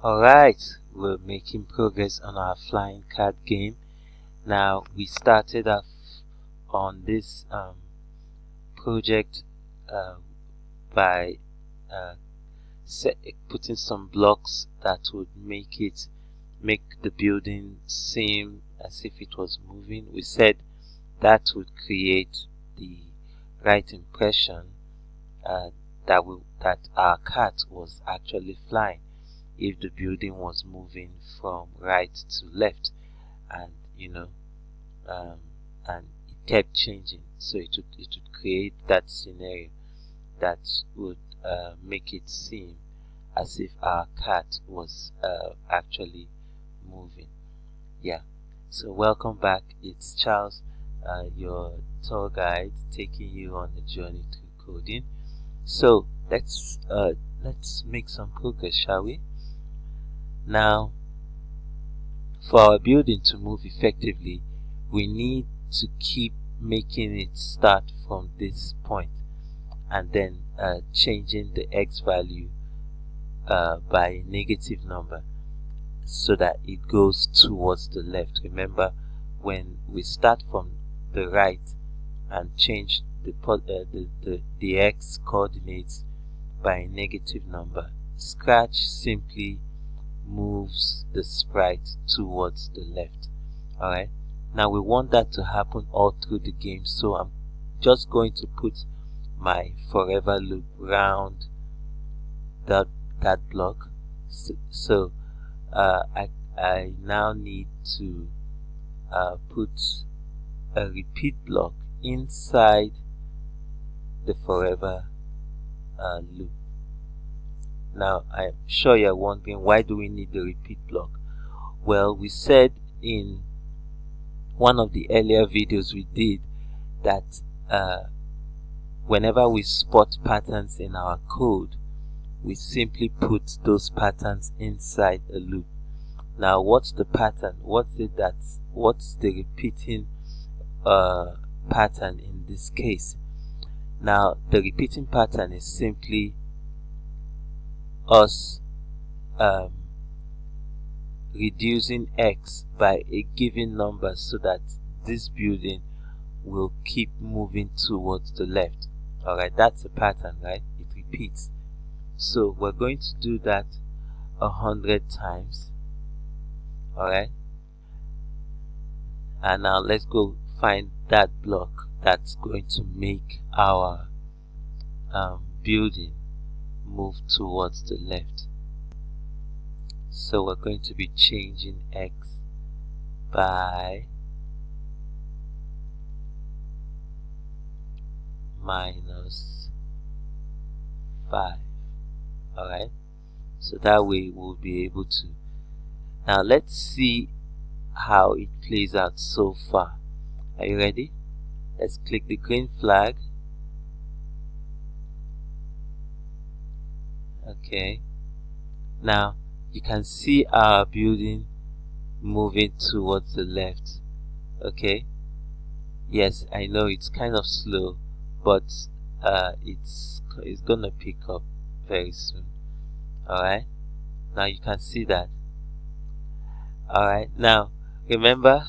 Alright, we're making progress on our flying card game. Now, we started off on this project by putting some blocks that would make the building seem as if it was moving. We said that would create the right impression that our cat was actually flying if the building was moving from right to left, and and it kept changing, so it would create that scenario that would make it seem as if our cat was actually moving. Yeah, so welcome back. It's Charles, your tour guide, taking you on a journey through coding. So let's make some progress, shall we? Now, for our building to move effectively, we need to keep making it start from this point and then changing the x value by a negative number so that it goes towards the left. Remember, when we start from the right and change the x coordinates by a negative number, Scratch simply moves the sprite towards the left. Alright, now we want that to happen all through the game, so I'm just going to put my forever loop around that block. So I now need to put a repeat block inside the forever loop. Now, I'm sure you're wondering, why do we need the repeat block? Well, we said in one of the earlier videos we did that whenever we spot patterns in our code, we simply put those patterns inside a loop. Now, what's the pattern? What's the repeating pattern in this case? Now, the repeating pattern is simply us reducing x by a given number so that this building will keep moving towards the left. Alright, that's a pattern, right? It repeats. So we're going to do that 100 times. Alright, and now let's go find that block that's going to make our building move towards the left. So we're going to be changing x by -5. Alright, so that way we'll be able to. Now let's see how it plays out so far. Are you ready? Let's click the green flag. Okay, now you can see our building moving towards the left. Okay, yes, I know it's kind of slow, but it's gonna pick up very soon. Alright, now you can see that. Alright, now remember,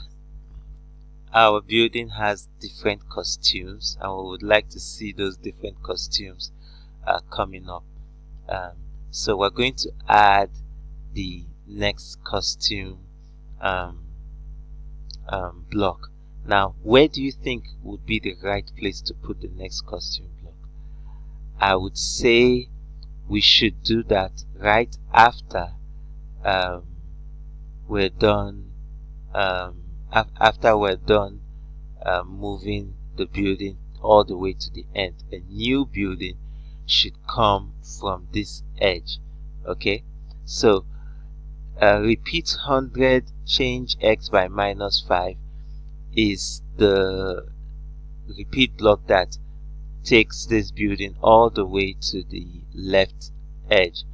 our building has different costumes, and we would like to see those different costumes coming up. So we're going to add the next costume block. Now, where do you think would be the right place to put the next costume block? I would say we should do that right after we're done moving the building all the way to the end. A new building should come from this edge. Okay, so repeat 100, change x by -5 is the repeat block that takes this building all the way to the left edge.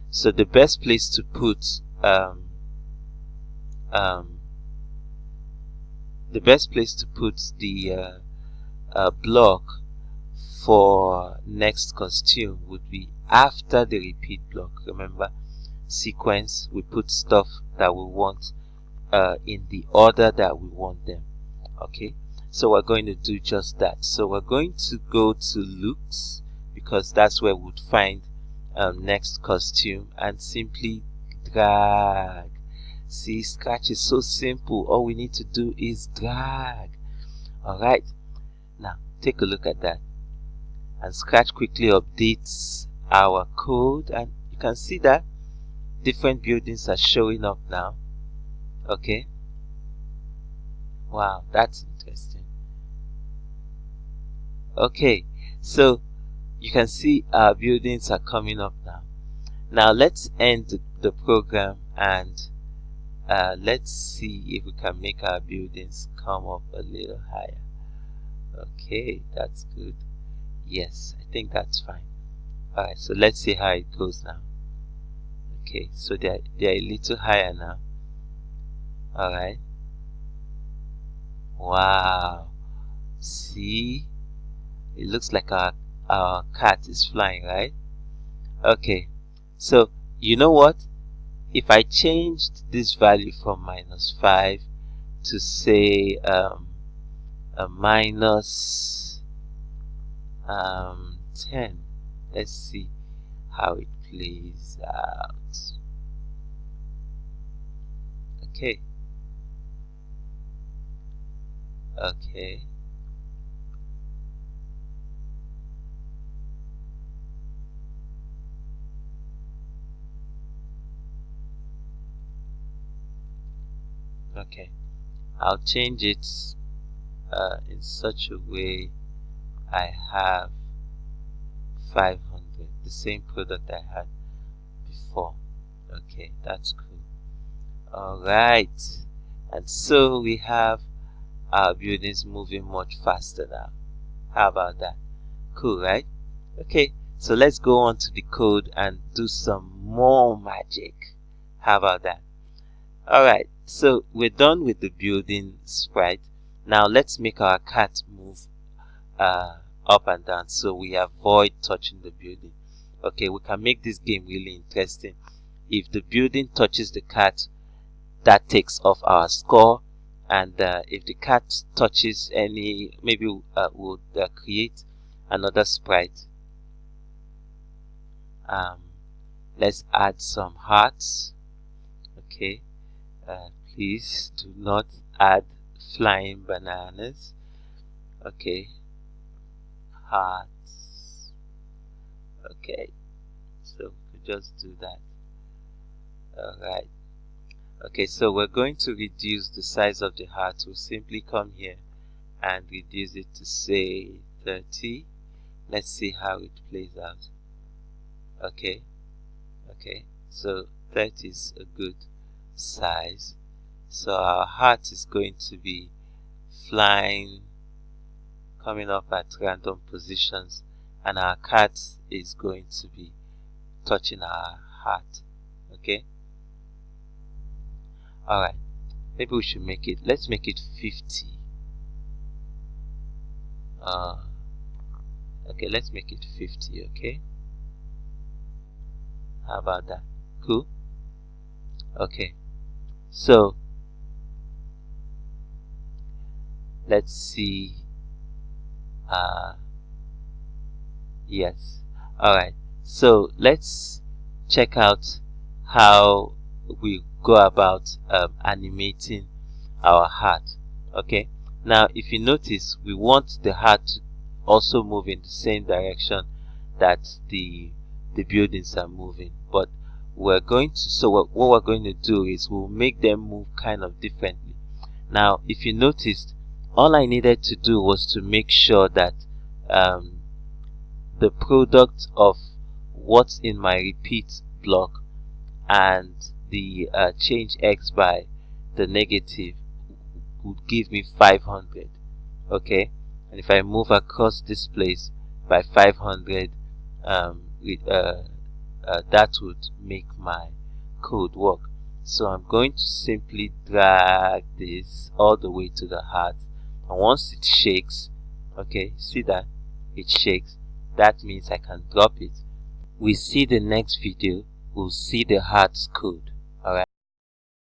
So the best place to put the block for next costume would be after the repeat block. Remember, sequence. We put stuff that we want in the order that we want them. Okay, so we're going to do just that. So we're going to go to looks, because that's where we would find next costume, and simply drag. See, Scratch is so simple. All we need to do is drag. Alright, now take a look at that. And Scratch quickly updates our code, and you can see that different buildings are showing up now. Okay, wow, that's interesting. Okay, so you can see our buildings are coming up now. Now let's end the program, and let's see if we can make our buildings come up a little higher. Okay, that's good. Yes, I think that's fine. Alright, so let's see how it goes now. Okay, so they're a little higher now. Alright. Wow. See? It looks like our cat is flying, right? Okay, so you know what? If I changed this value from -5 to say a minus 10, let's see how it plays out. Okay. Okay. Okay, I'll change it in such a way I have 500, the same product I had before. Okay, that's cool. Alright, and so we have our buildings moving much faster now. How about that? Cool, right? Okay, so let's go on to the code and do some more magic. How about that? Alright, so we're done with the building sprite. Now let's make our cat move up and down so we avoid touching the building. Okay, we can make this game really interesting. If the building touches the cat, that takes off our score, and if the cat touches any, maybe we'll create another sprite. Let's add some hearts. Okay, please do not add flying bananas. Okay, hearts. Okay, so we just do that. Alright. Okay, so we're going to reduce the size of the heart. We'll simply come here and reduce it to say 30. Let's see how it plays out. Okay, okay, so 30 is a good size. So our heart is going to be flying, coming up at random positions, and our cat is going to be touching our heart. Okay, alright, maybe we should make it, let's make it 50. Okay, let's make it 50. Okay, how about that? Cool. Okay, so let's see. Yes, alright, so let's check out how we go about animating our heart. Okay, now if you notice, we want the heart to also move in the same direction that the buildings are moving, but we're going to, so what we're going to do is we'll make them move kind of differently. Now if you noticed, all I needed to do was to make sure that the product of what's in my repeat block and the change x by the negative would give me 500. Okay, and if I move across this place by 500, that would make my code work. So I'm going to simply drag this all the way to the heart, and once it shakes, okay, see that it shakes, that means I can drop it. We see the next video we'll see the hearts code. Alright.